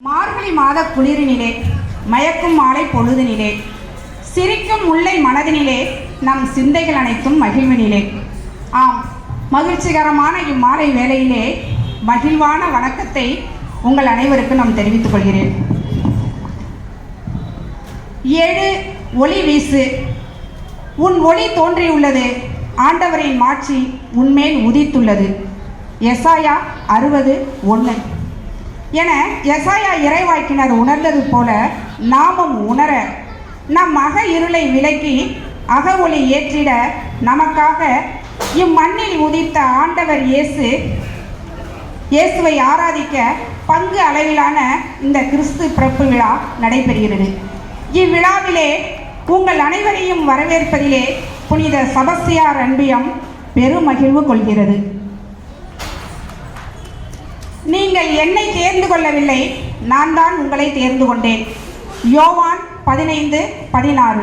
மார்கழி மாத குளிரினிலே மயக்கும் மாலை பொழுதினிலே சிரிக்கும் முல்லை மனதினிலே நம் சிந்தைகள் அனைத்தும் மகிழ்வினிலே. ஆம், மகிழ்ச்சிகரமான இம்மாலை வேளையிலே மகிழ்வான வணக்கத்தை உங்கள் அனைவருக்கும் நான் தெரிவித்துக் கொள்கிறேன். எழு ஒளி வீசு, உன் ஒளி தோன்றியுள்ளது, ஆண்டவரின் மாட்சி உன்மேல் உதித்துள்ளது. எசாயா 60:1 என எசாயா இறைவாக்கினர் உணர்ந்தது போல நாமும் உணர நம் அக இருளை விலக்கி அக ஒளி ஏற்றிட நமக்காக இம்மண்ணில் உதித்த ஆண்டவர் இயேசுவை ஆராதிக்க பங்கு அளவிலான இந்த கிறிஸ்து பிறப்பு விழா நடைபெறுகிறது. இவ்விழாவிலே உங்கள் அனைவரையும் வரவேற்பதிலே புனித செபஸ்தியார் அன்பியம் பெருமகிழ்வு கொள்கிறது. நீங்கள் என்னை தேர்ந்து கொள்ளவில்லை, நான் தான் உங்களை தேர்ந்து கொண்டேன். யோவான் 15:16.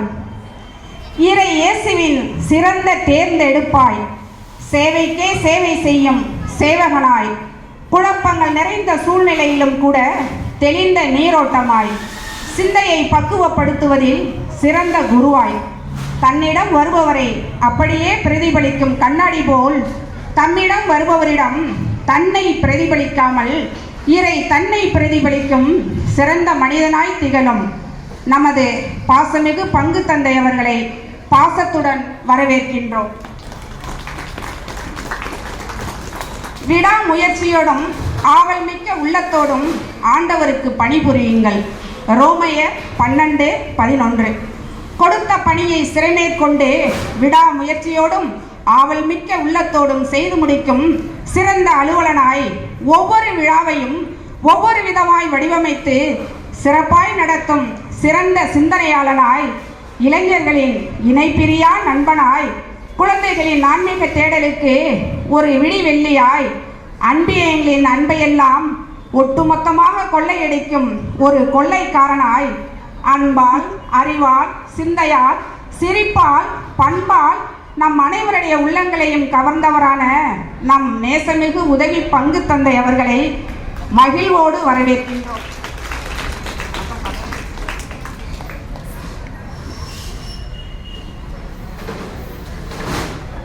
இறை இயேசுவின் சிறந்த தேர்ந்தெடுப்பாய், சேவைக்கே சேவை செய்யும் சேவகனாய், குழப்பங்கள் நிறைந்த சூழ்நிலையிலும் கூட தெளிந்த நீரோட்டமாய், சிந்தையை பக்குவப்படுத்துவதில் சிறந்த குருவாய், தன்னிடம் வருபவரை அப்படியே பிரதிபலிக்கும் கண்ணாடி போல் தம்மிடம் வருபவரிடம் தன்னை பிரதிபலிக்காமல் இறை தன்னை பிரதிபலிக்கும் சிறந்த மனிதனாய் திகழும் நமது பாசமிகு பங்கு தந்தை அவர்களை பாசத்துடன் வரவேற்கின்றோம். விடாமுயற்சியோடும் ஆவல் மிக்க உள்ளத்தோடும் ஆண்டவருக்கு பணிபுரியுங்கள். ரோமையர் 12:11. கொடுத்த பணியை சிறைமேற்கொண்டு விடாமுயற்சியோடும் ஆவல் மிக்க உள்ளத்தோடும் செய்து முடிக்கும் சிறந்த அலுவலனாய் ஒவ்வொரு விழாவையும் ஒவ்வொரு விதமாய் வடிவமைத்து சிறப்பாய் நடத்தும் சிறந்த சிந்தனையாளனாய், இளைஞர்களின் இணைப்பிரியா நண்பனாய், குழந்தைகளின் ஆன்மீக தேடலுக்கு ஒரு விடிவெள்ளியாய், அன்பியங்களின் அன்பையெல்லாம் ஒட்டுமொத்தமாக கொள்ளையடிக்கும் ஒரு கொள்ளைக்காரனாய், அன்பால், அறிவால், சிந்தையால், சிரிப்பால், பண்பால் நம் அனைவருடைய உள்ளங்களையும் கவர்ந்தவரான நம் நேசமிகு உதவி பங்கு தந்தை அவர்களை மகிழ்வோடு வரவேற்கின்றோம்.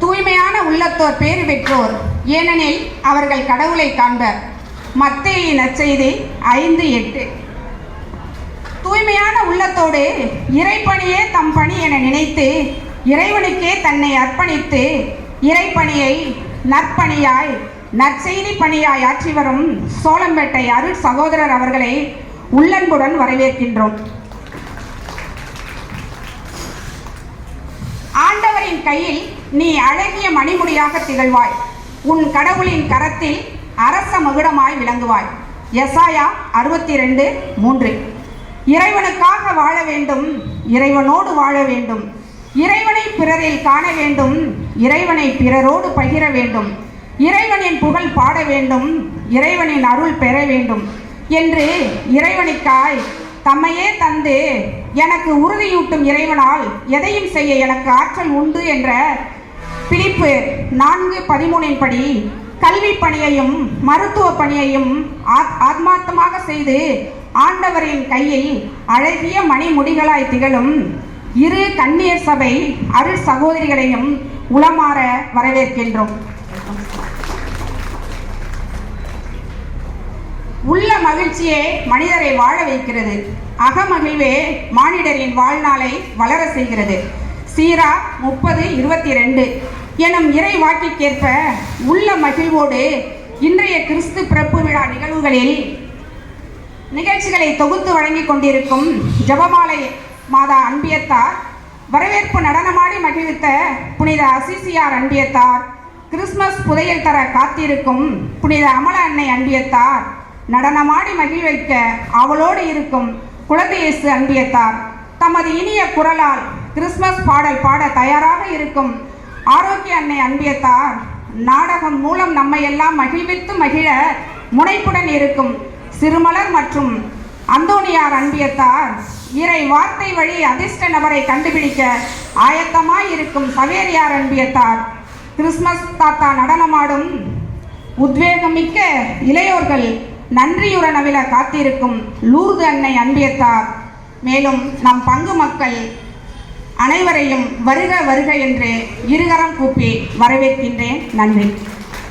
தூய்மையான உள்ளத்தோர் பேறு பெற்றோர், ஏனெனில் அவர்கள் கடவுளை காண்பர். மத்தேயு நற்செய்தி 5:8. தூய்மையான உள்ளத்தோடு இறைப்பணியே தம் பணி என நினைத்து இறைவனுக்கே தன்னை அர்ப்பணித்து இறைப்பணியை நற்பணியாய் நற்செய்தி பணியாய் ஆற்றி வரும் சோளம்பேட்டை அருள் சகோதரர் அவர்களை உள்ளன்புடன் வரவேற்கின்றோம். ஆண்டவரின் கையில் நீ அழகிய மணிமுடியாக திகழ்வாய், உன் கடவுளின் கரத்தில் அரச மகுடமாய் விளங்குவாய். எசாயா 62:3. இறைவனுக்காக வாழ வேண்டும், இறைவனோடு வாழ வேண்டும், இறைவனை பிறரில் காண வேண்டும், இறைவனை பிறரோடு பகிர வேண்டும், இறைவனின் புகழ் பாட வேண்டும், இறைவனின் அருள் பெற வேண்டும் என்று இறைவனுக்காய் தம்மையே தந்து எனக்கு உறுதியூட்டும் இறைவனால் எதையும் செய்ய எனக்கு ஆற்றல் உண்டு என்ற பிலிப்பு 4:13 படி கல்வி பணியையும் மருத்துவ பணியையும் ஆத்மார்த்தமாக செய்து ஆண்டவரின் கையில் அழகிய மணிமுடிகளாய் திகழும் இரு கன்னியர் சபை அருள் சகோதரிகளையும் உளமாற வரவேற்கின்றோம். உள்ள மகிழ்ச்சியே மனிதரை வாழ வைக்கிறது, அகமகிழ்வே மானிடரின் வாழ்நாளை வளர செய்கிறது. சீரா 30:22 எனும் இறை வாக்கிற்கேற்ப உள்ள மகிழ்வோடு இன்றைய கிறிஸ்து பிறப்பு விழா நிகழ்ச்சிகளை தொகுத்து வழங்கி கொண்டிருக்கும் ஜெபமாலை மாதா அன்பியத்தார், வரவேற்பு நடனமாடி மகிழ்வித்த புனித அசிசியார் அன்பியத்தார், கிறிஸ்மஸ் புதையல் தர காத்திருக்கும் புனித அமல அன்னை அன்பியத்தார், நடனமாடி மகிழ்விக்க அவளோடு இருக்கும் குழந்தை இயேசு அன்பியத்தார், தமது இனிய குரலால் கிறிஸ்மஸ் பாடல் பாட தயாராக இருக்கும் ஆரோக்கிய அன்னை அன்பியத்தார், நாடகம் மூலம் நம்மை எல்லாம் மகிழ்வித்து மகிழ முனைப்புடன் இருக்கும் சிறுமலர் மற்றும் அந்தோணியார் அன்பியத்தார், இறை வார்த்தை வழி அதிர்ஷ்ட நபரை கண்டுபிடிக்க ஆயத்தமாய் இருக்கும் சவேரியார் அன்பியத்தார், கிறிஸ்மஸ் தாத்தா நடனமாடும் உத்வேகமிக்க இளையோர்கள் நன்றியுற நவில காத்திருக்கும் லூர்து அன்னை அன்பியத்தார், மேலும் நம் பங்கு மக்கள் அனைவரையும் வருக வருக என்று இருகரம் கூப்பி வரவேற்கின்றேன். நன்றி.